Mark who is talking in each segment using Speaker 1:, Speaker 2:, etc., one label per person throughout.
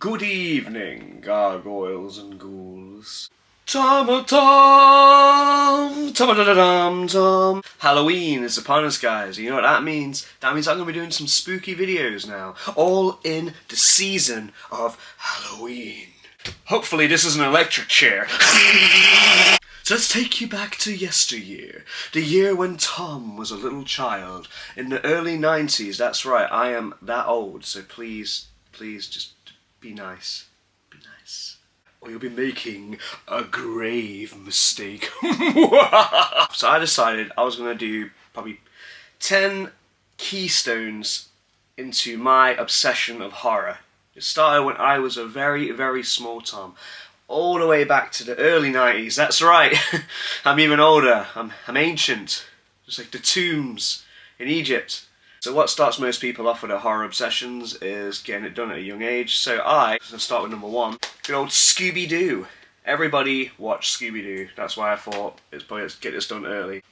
Speaker 1: Good evening, gargoyles and ghouls. Tom-a-tom, tom-a-da-da-dum-tom. Halloween is upon us, guys. You know what that means? That means I'm going to be doing some spooky videos now. All in the season of Halloween. Hopefully this is an electric chair. So let's take you back to yesteryear. The year when Tom was a little child. In the early 90s, that's right, I am that old. So please just be nice. Be nice. Or you'll be making a grave mistake. So I decided I was going to do probably 10 keystones into my obsession of horror. It started when I was a very, very small Tom. All the way back to the early 90s, that's right. I'm even older. I'm ancient. Just like the tombs in Egypt. So what starts most people off with their horror obsessions is getting it done at a young age. So I'm going to start with number one. Good old Scooby-Doo. Everybody watched Scooby-Doo. That's why I thought it's probably let's get this done early.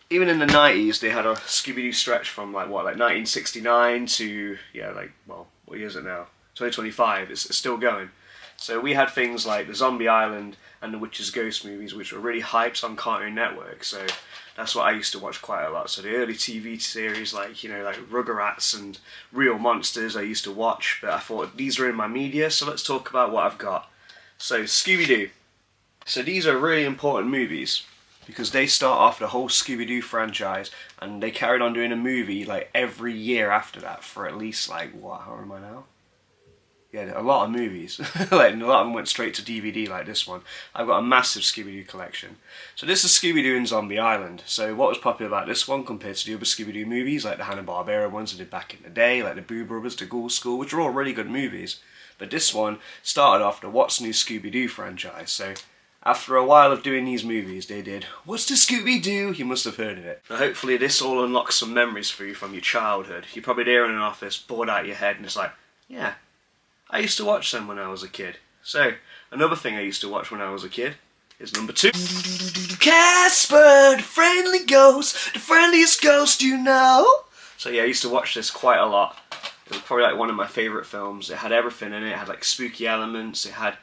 Speaker 1: Even in the 90s, they had a Scooby-Doo stretch from like 1969 to, what year is it now? 2025. It's still going. So we had things like the Zombie Island and the Witch's Ghost movies, which were really hyped on Cartoon Network. So that's what I used to watch quite a lot. So the early TV series like Rugrats and Real Monsters I used to watch, but I thought these are in my media, so let's talk about what I've got. So Scooby-Doo. So these are really important movies because they start off the whole Scooby-Doo franchise, and they carried on doing a movie like every year after that for at least how old am I now? Yeah, a lot of movies. A lot of them went straight to DVD like this one. I've got a massive Scooby-Doo collection. So this is Scooby-Doo and Zombie Island. So what was popular about this one compared to the other Scooby-Doo movies, like the Hanna-Barbera ones I did back in the day, like the Boo Brothers, the Ghoul School, which are all really good movies. But this one started off the What's New Scooby-Doo franchise. So after a while of doing these movies, they did What's the Scooby-Doo? You must have heard of it. Now hopefully this all unlocks some memories for you from your childhood. You're probably there in an office, bored out of your head, and it's like, yeah, I used to watch them when I was a kid. So, another thing I used to watch when I was a kid is number 2. Casper, the friendly ghost, the friendliest ghost you know. So yeah, I used to watch this quite a lot. It was probably like one of my favourite films. It had everything in it. It had like spooky elements. It had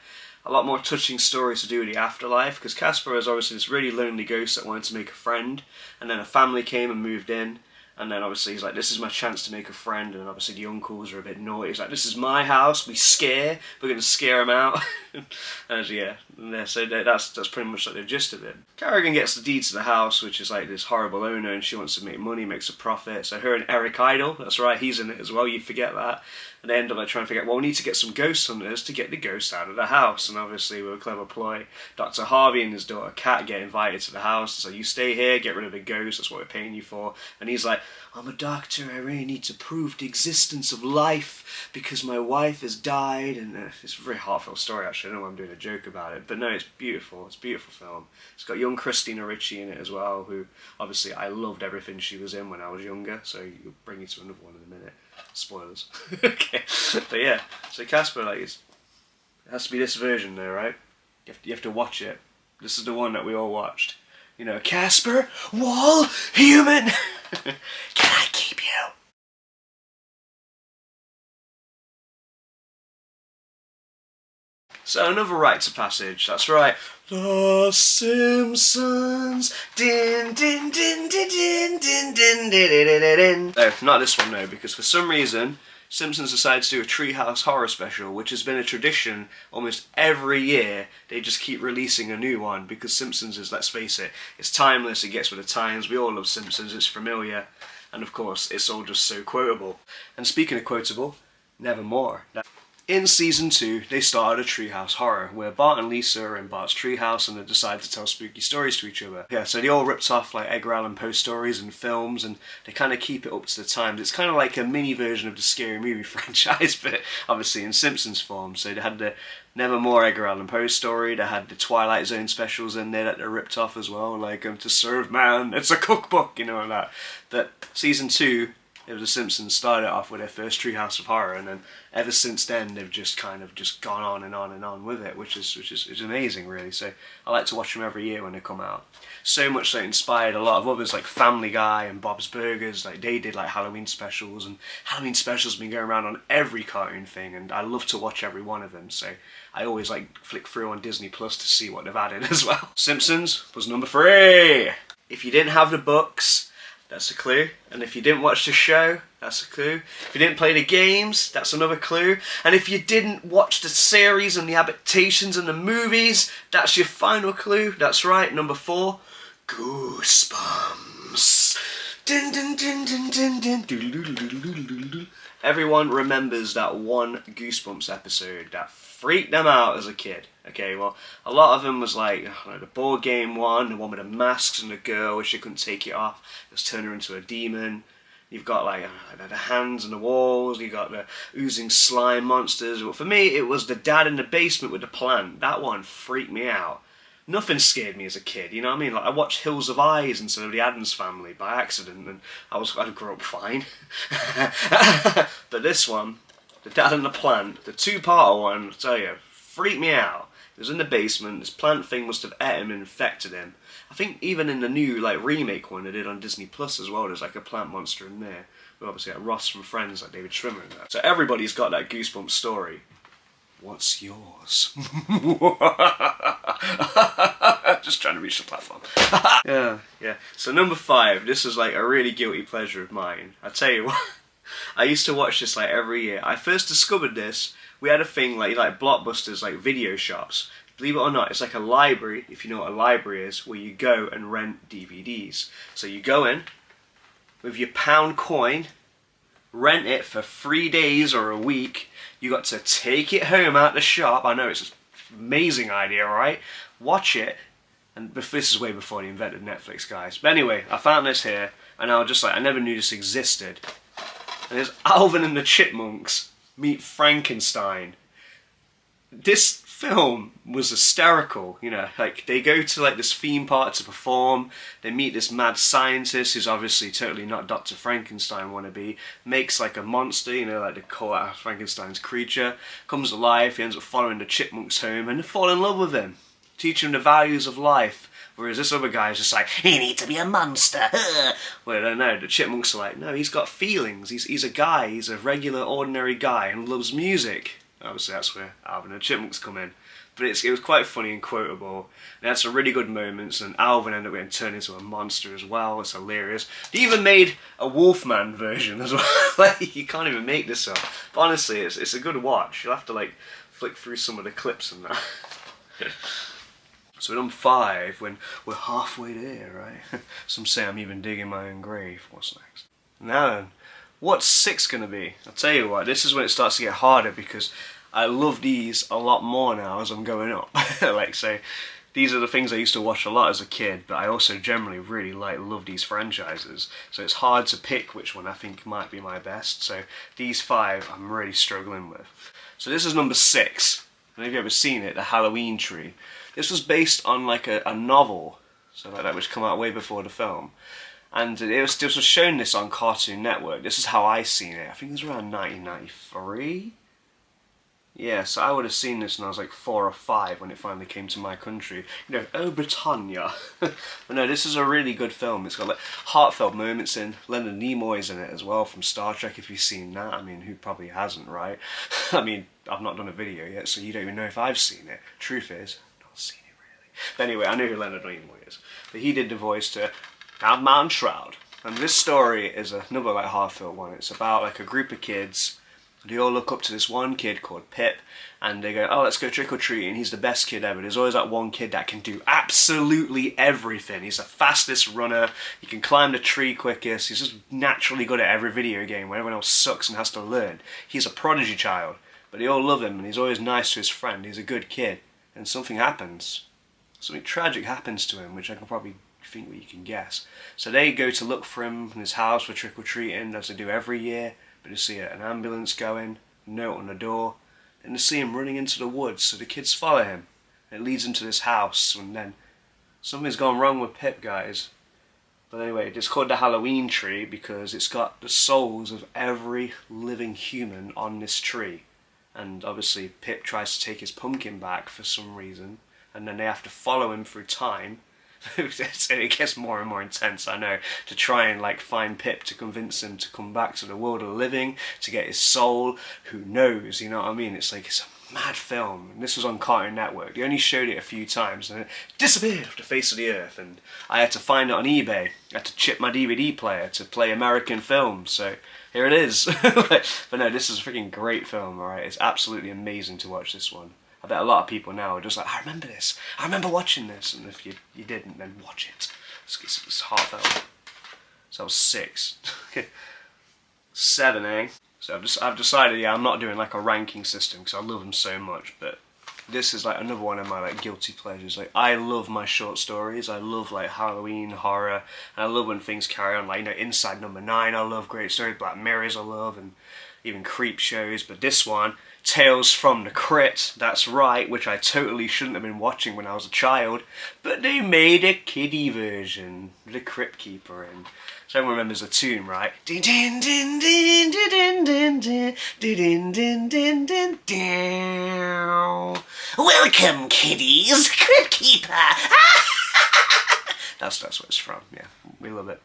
Speaker 1: a lot more touching stories to do with the afterlife, because Casper was obviously this really lonely ghost that wanted to make a friend, and then a family came and moved in. And then obviously he's like, this is my chance to make a friend, and obviously the uncles are a bit naughty. He's like, this is my house, we scare, we're going to scare him out. And so that's pretty much like the gist of it. Carrigan gets the deed to the house, which is like this horrible owner, and she wants to make money, makes a profit. So her and Eric Idle, that's right, he's in it as well, you forget that. And they end up like trying to figure out, well, we need to get some ghost hunters to get the ghost out of the house. And obviously with a clever ploy, Dr. Harvey and his daughter Kat get invited to the house. So you stay here, get rid of the ghost, that's what we're paying you for. And he's like, I'm a doctor, I really need to prove the existence of life because my wife has died. And it's a very heartfelt story actually, I know I'm doing a joke about it. But no, it's beautiful, it's a beautiful film. It's got young Christina Ricci in it as well, who obviously I loved everything she was in when I was younger. So you'll bring you to another one in a minute. Spoilers. Okay. But yeah, so Casper, it has to be this version though, right? You have to watch it. This is the one that we all watched. You know, Casper, Wall, Human! Can I keep you? So another rites of passage, that's right. The Simpsons. Din din din din din din din din din din din. No, not this one no, because for some reason Simpsons decided to do a Treehouse Horror special, which has been a tradition almost every year. They just keep releasing a new one because Simpsons is, let's face it, it's timeless, it gets with the times, we all love Simpsons, it's familiar, and of course it's all just so quotable. And speaking of quotable, Nevermore. In Season 2, they started a Treehouse Horror, where Bart and Lisa are in Bart's treehouse and they decide to tell spooky stories to each other. Yeah, so they all ripped off like Edgar Allan Poe stories and films, and they kind of keep it up to the times. It's kind of like a mini version of the Scary Movie franchise, but obviously in Simpsons form. So they had the Nevermore Edgar Allan Poe story, they had the Twilight Zone specials in there that they ripped off as well, like To Serve Man, it's a cookbook, you know, like that. But Season 2, It was The Simpsons started off with their first Treehouse of Horror, and then ever since then they've just kind of just gone on and on and on with it, which is amazing, really. So I like to watch them every year when they come out. So much that inspired a lot of others, like Family Guy and Bob's Burgers. Like they did like Halloween specials, and Halloween specials have been going around on every cartoon thing, and I love to watch every one of them. So I always like flick through on Disney Plus to see what they've added as well. Simpsons was number 3. If you didn't have the books, that's a clue. And if you didn't watch the show, that's a clue. If you didn't play the games, that's another clue. And if you didn't watch the series and the adaptations and the movies, that's your final clue. That's right, number 4. Goosebumps. Dun, dun, dun, dun, dun, dun. Everyone remembers that one Goosebumps episode that freaked them out as a kid. Okay, well, a lot of them was like the board game one, the one with the masks and the girl where she couldn't take it off, just turned her into a demon. You've got like the hands on the walls, you've got the oozing slime monsters. But for me, it was the dad in the basement with the plant. That one freaked me out. Nothing scared me as a kid, you know what I mean? Like I watched Hills of Eyes instead of The Addams Family by accident, and I grew up fine. But this one, the dad and the plant, the 2-parter one, I tell you, freaked me out. He was in the basement. This plant thing must have ate him and infected him. I think even in the new like remake one they did on Disney Plus as well, there's like a plant monster in there. But obviously like Ross from Friends, like David Schwimmer and that. So everybody's got that Goosebumps story. What's yours? Just trying to reach the platform. Yeah. So number 5, this is like a really guilty pleasure of mine. I tell you what, I used to watch this like every year. I first discovered this, we had a thing like Blockbusters, like video shops. Believe it or not, it's like a library, if you know what a library is, where you go and rent DVDs. So you go in with your pound coin, rent it for 3 days or a week. You got to take it home out the shop. I know it's an amazing idea, right? Watch it. And this is way before they invented Netflix, guys. But anyway, I found this here, and I was just like, I never knew this existed. And there's Alvin and the Chipmunks meet Frankenstein. This film was hysterical, you know, like they go to like this theme park to perform, they meet this mad scientist who's obviously totally not Dr. Frankenstein wannabe, makes like a monster, you know, like they call out Frankenstein's creature, comes alive, he ends up following the chipmunks home and they fall in love with him, teach him the values of life, whereas this other guy is just like, you need to be a monster. Well, I don't know, the chipmunks are like, no, he's got feelings, he's a guy, he's a regular ordinary guy and loves music. Obviously that's where Alvin and the Chipmunks come in. But it was quite funny and quotable. And it had some really good moments, and Alvin ended up getting turned into a monster as well. It's hilarious. They even made a Wolfman version as well. Like, you can't even make this up. But honestly, it's a good watch. You'll have to like flick through some of the clips and that. So number 5, when we're halfway there, right? Some say I'm even digging my own grave. What's next? Now then. What's 6 going to be? I'll tell you what, this is when it starts to get harder because I love these a lot more now as I'm going up. Like, say, these are the things I used to watch a lot as a kid, but I also generally really love these franchises. So it's hard to pick which one I think might be my best. So these 5 I'm really struggling with. So this is number 6. And if you've ever seen it, The Halloween Tree. This was based on like a novel, so like that, which came out way before the film. And this was shown this on Cartoon Network. This is how I seen it. I think it was around 1993. Yeah, so I would have seen this when I was like 4 or 5 when it finally came to my country. You know, oh Britannia. But no, this is a really good film. It's got like heartfelt moments in. Leonard Nimoy's in it as well from Star Trek, if you've seen that. I mean, who probably hasn't, right? I mean, I've not done a video yet, so you don't even know if I've seen it. Truth is, I've not seen it really. But anyway, I know who Leonard Nimoy is. But he did the voice to Count Mountain Shroud. And this story is another like heartfelt one. It's about like a group of kids. They all look up to this one kid called Pip, and they go, oh, let's go trick-or-treating. He's the best kid ever. There's always that one kid that can do absolutely everything. He's the fastest runner. He can climb the tree quickest. He's just naturally good at every video game where everyone else sucks and has to learn. He's a prodigy child, but they all love him, and he's always nice to his friend. He's a good kid. And something happens. Something tragic happens to him, which I can probably think what you can guess. So they go to look for him in his house for trick-or-treating, as they do every year, but they see an ambulance going, a note on the door, and they see him running into the woods, so the kids follow him. It leads them to this house, and then something's gone wrong with Pip, guys. But anyway, it's called the Halloween tree because it's got the souls of every living human on this tree. And obviously Pip tries to take his pumpkin back for some reason, and then they have to follow him through time. It gets more and more intense, I know, to try and like find Pip to convince him to come back to the world of the living, to get his soul. Who knows, you know what I mean? It's like, it's a mad film. And this was on Cartoon Network. They only showed it a few times and it disappeared off the face of the earth, and I had to find it on eBay. I had to chip my DVD player to play American films, so here it is. But no, this is a freaking great film, alright? It's absolutely amazing to watch this one. I bet a lot of people now are just like, I remember this, I remember watching this, and if you didn't, then watch it. It's heartfelt. So that was 6. 7, eh? So I've decided, yeah, I'm not doing like a ranking system because I love them so much, but this is like another one of my like guilty pleasures. Like, I love my short stories, I love like Halloween, horror, and I love when things carry on, like, you know, Inside Number 9 I love, great stories, Black Mirrors I love, and even creep shows. But this one, Tales from the Crypt, that's right, which I totally shouldn't have been watching when I was a child, but they made a kiddie version, the Crypt Keeper, and so everyone remembers the tune, right? Din din din din din din din din din din din din. Welcome, kiddies, Crypt Keeper. That's what it's from. Yeah, we love it.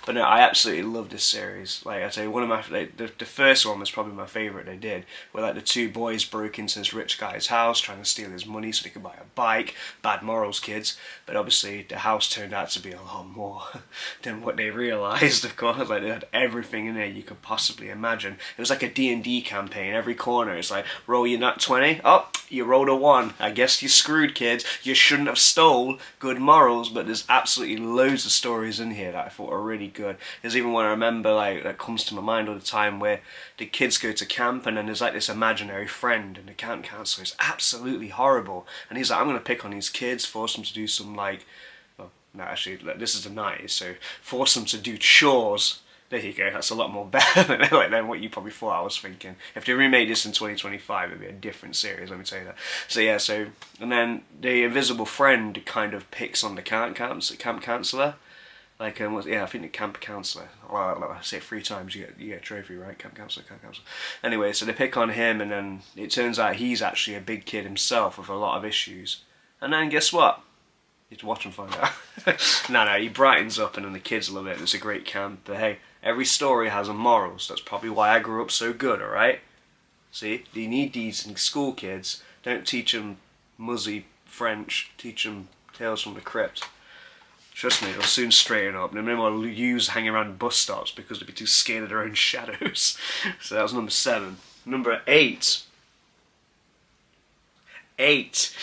Speaker 1: But no, I absolutely love this series. Like I say, one of my the first one was probably my favourite they did, where like the 2 boys broke into this rich guy's house trying to steal his money so they could buy a bike. Bad morals, kids. But obviously the house turned out to be a lot more than what they realised. Of course, like they had everything in there you could possibly imagine. It was like a D&D campaign. Every corner, it's like, roll your nut 20. Oh, you rolled a 1. I guess you're screwed, kids. You shouldn't have stole. Good morals. But there's absolutely loads of stories in here that I thought were really good. There's even one I remember, like, that comes to my mind all the time, where the kids go to camp and then there's like this imaginary friend, and the camp counselor is absolutely horrible, and he's like, I'm going to pick on these kids, force them to do some, like, well, no, actually, this is the 90s, so force them to do chores. There you go, that's a lot more better than what you probably thought I was thinking. If they remade this in 2025, it'd be a different series, let me tell you that. So yeah, and then the invisible friend kind of picks on the camp counselor. Like, I think the camp counselor. Well, I say it 3 times, you get a trophy, right? Camp counselor, camp counselor. Anyway, so they pick on him, and then it turns out he's actually a big kid himself with a lot of issues. And then guess what? You have to watch and find out. No, he brightens up, and then the kids love it. It's a great camp. But hey, every story has a moral, so that's probably why I grew up so good, alright? See, you need these in school, kids. Don't teach them muzzy French, teach them Tales from the Crypt. Trust me, they'll soon straighten up. And then they'll use hanging around bus stops because they'll be too scared of their own shadows. So that was number 7. Number 8. 8.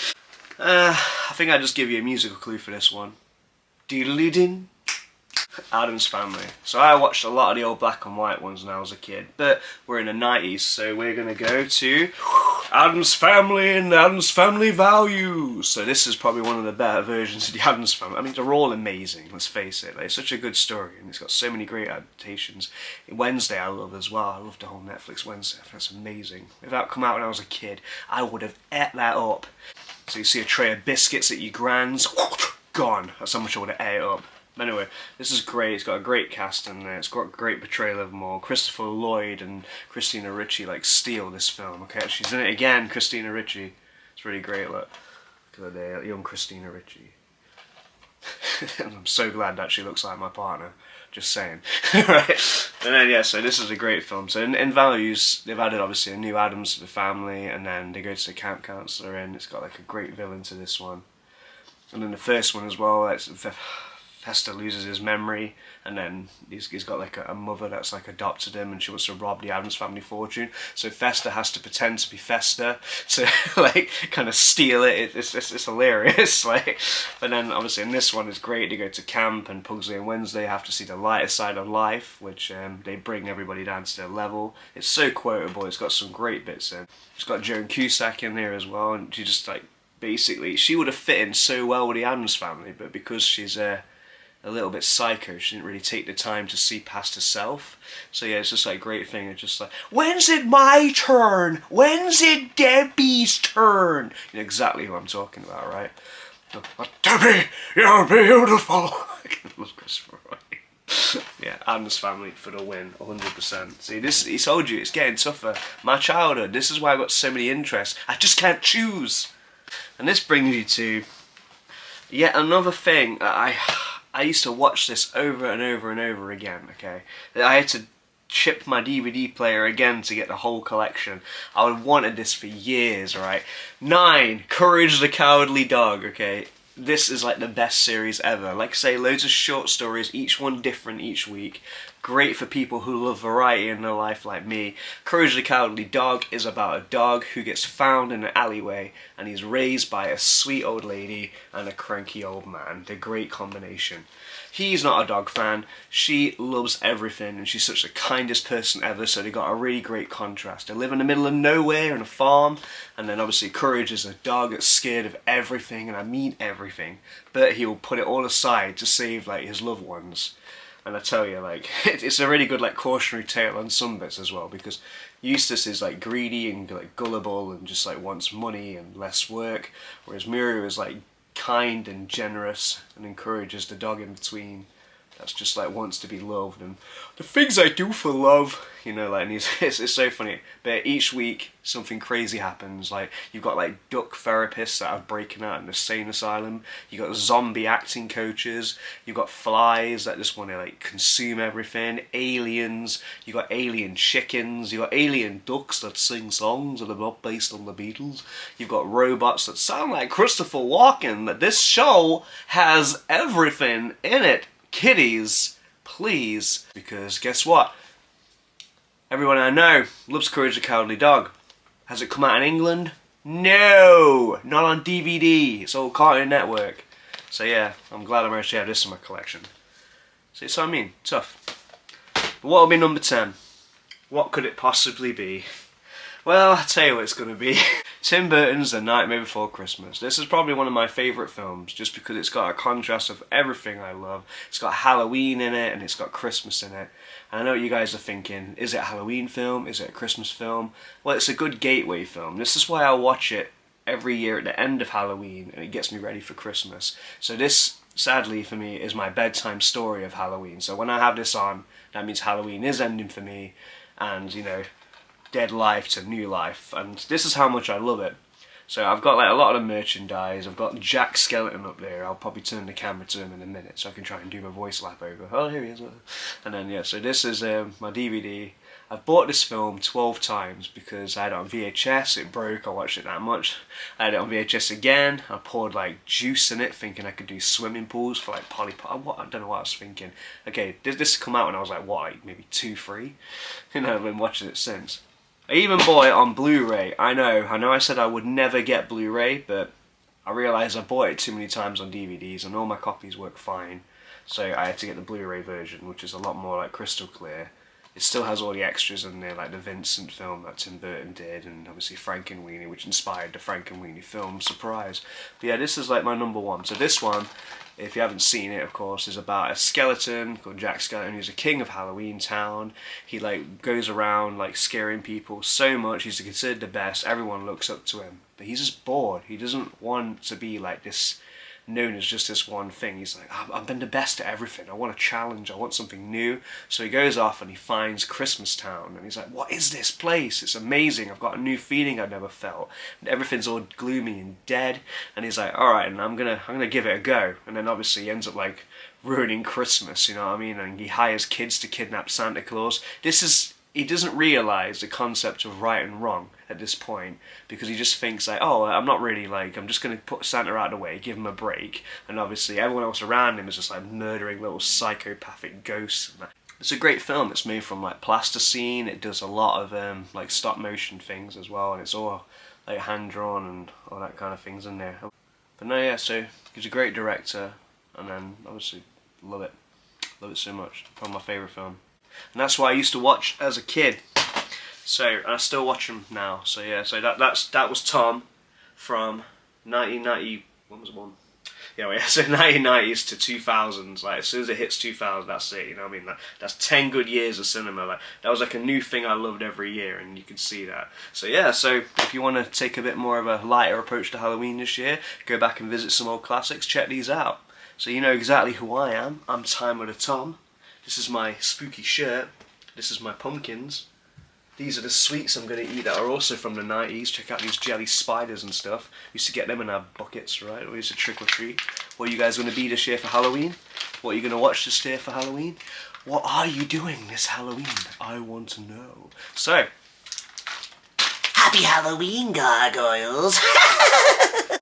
Speaker 1: I think I'll just give you a musical clue for this one. Doodly-din. Addams Family. So I watched a lot of the old black and white ones when I was a kid, but we're in the 90s, so we're going to go to Addams Family and Addams Family Values. So this is probably one of the better versions of the Addams Family. I mean, they're all amazing, let's face it. Like, it's such a good story, and it's got so many great adaptations. Wednesday I love as well. I love the whole Netflix Wednesday. I think that's amazing. If that come out when I was a kid, I would have ate that up. So you see a tray of biscuits at your grand's, gone. That's how much I would have ate it up. Anyway, this is great. It's got a great cast in there. It's got a great portrayal of them all. Christopher Lloyd and Christina Ricci like steal this film. Okay, she's in it again, Christina Ricci. It's really great. Look at the young Christina Ricci. I'm so glad that she looks like my partner. Just saying. Right. And then yeah, so this is a great film. So in Values, they've added obviously a new Addams to the family, and then they go to the camp counselor, and it's got like a great villain to this one. And then the first one as well, it's Fester loses his memory, and then he's got like a mother that's like adopted him, and she wants to rob the Addams family fortune. So Fester has to pretend to be Fester to like kind of steal it. It's hilarious. Like, but then obviously in this one it's great. They go to camp, and Pugsley and Wednesday have to see the lighter side of life, which they bring everybody down to their level. It's so quotable. It's got some great bits in. It's got Joan Cusack in there as well, and she just like basically she would have fit in so well with the Addams family, but because she's a little bit psycho, she didn't really take the time to see past herself. So yeah, it's just like a great thing. It's just like, when's it my turn? When's it Debbie's turn? You know exactly who I'm talking about, right? Debbie, you're beautiful. I love Christopher Lloyd. Yeah, Addams Family for the win, 100%. See, this, he told you, it's getting tougher. My childhood, this is why I got so many interests. I just can't choose. And this brings you to yet another thing. I used to watch this over and over and over again, okay? I had to chip my DVD player again to get the whole collection. I would wanted this for years, right? 9, Courage the Cowardly Dog, okay? This is like the best series ever. Like I say, loads of short stories, each one different each week. Great for people who love variety in their life like me. Courage the Cowardly Dog is about a dog who gets found in an alleyway and he's raised by a sweet old lady and a cranky old man. The great combination. He's not a dog fan, she loves everything and she's such the kindest person ever, so they got a really great contrast. They live in the middle of nowhere on a farm, and then obviously Courage is a dog that's scared of everything, and I mean everything, but he will put it all aside to save like his loved ones. And I tell you, like, it's a really good like cautionary tale on some bits as well, because Eustace is like greedy and like gullible and just like wants money and less work, whereas Muriel is like kind and generous and encourages the dog in between that's just like wants to be loved, and the things I do for love, you know, like, and it's so funny. But each week something crazy happens. Like, you've got like duck therapists that are breaking out in an insane asylum, you got zombie acting coaches, you've got flies that just want to like consume everything, aliens, you got alien chickens, you got alien ducks that sing songs that are not based on the Beatles, you've got robots that sound like Christopher Walken. That this show has everything in it. Kiddies, please, because guess what? Everyone I know loves Courage the Cowardly Dog. Has it come out in England? No! Not on DVD. It's all Cartoon Network. So yeah, I'm glad I'm actually have this in my collection. See, so I mean, tough. But what will be number 10? What could it possibly be? Well, I'll tell you what it's going to be. Tim Burton's The Nightmare Before Christmas. This is probably one of my favourite films, just because it's got a contrast of everything I love. It's got Halloween in it, and it's got Christmas in it. And I know what you guys are thinking, is it a Halloween film? Is it a Christmas film? Well, it's a good gateway film. This is why I watch it every year at the end of Halloween, and it gets me ready for Christmas. So this, sadly for me, is my bedtime story of Halloween. So when I have this on, that means Halloween is ending for me, and, you know, dead life to new life, and this is how much I love it. So I've got like a lot of merchandise. I've got Jack Skellington up there. I'll probably turn the camera to him in a minute so I can try and do my voice lap over. Oh, here he is. And then yeah, so this is my DVD. I've bought this film 12 times because I had it on VHS, it broke, I watched it that much. I had it on VHS again, I poured like juice in it thinking I could do swimming pools for like Polly Pocket. I don't know what I was thinking. Okay, this come out when I was like, what, like maybe 2, 3? You know, I've been watching it since. I even bought it on Blu-ray. I know I said I would never get Blu-ray, but I realised I bought it too many times on DVDs and all my copies work fine. So I had to get the Blu-ray version, which is a lot more like crystal clear. It still has all the extras in there, like the Vincent film that Tim Burton did, and obviously Frankenweenie, which inspired the Frankenweenie film, surprise. But yeah, this is like my number 1. So this one, if you haven't seen it, of course, is about a skeleton called Jack Skellington, who's a king of Halloween Town. He like goes around like scaring people so much, he's considered the best, everyone looks up to him. But he's just bored, he doesn't want to be like this, known as just this one thing. He's like, I've been the best at everything, I want a challenge, I want something new. So he goes off and he finds Christmas Town, and he's like, what is this place? It's amazing, I've got a new feeling I've never felt. And everything's all gloomy and dead, and he's like, alright, and I'm gonna give it a go. And then obviously he ends up like ruining Christmas, you know what I mean? And he hires kids to kidnap Santa Claus. He doesn't realise the concept of right and wrong at this point, because he just thinks like, oh, I'm not really like, I'm just going to put Santa out of the way, give him a break, and obviously everyone else around him is just like murdering little psychopathic ghosts. It's a great film. It's made from like plasticine. It does a lot of like stop motion things as well, and it's all like hand drawn and all that kind of things in there. But no, yeah, so he's a great director, and then obviously love it so much. Probably my favourite film. And that's what I used to watch as a kid. So I still watch them now. So yeah, so that was Tom from 1990. When was it one? Yeah, well, yeah, so 1990s to 2000s. Like as soon as it hits 2000, that's it. You know what I mean? Like, that's 10 good years of cinema. Like that was like a new thing I loved every year, and you can see that. So yeah, so if you want to take a bit more of a lighter approach to Halloween this year, go back and visit some old classics. Check these out. So you know exactly who I am. I'm Time with a Tom. This is my spooky shirt. This is my pumpkins. These are the sweets I'm going to eat that are also from the 90s. Check out these jelly spiders and stuff. We used to get them in our buckets, right? We used to trick or treat. What are you guys going to be this year for Halloween? What are you going to watch this year for Halloween? What are you doing this Halloween? I want to know. So, happy Halloween, gargoyles!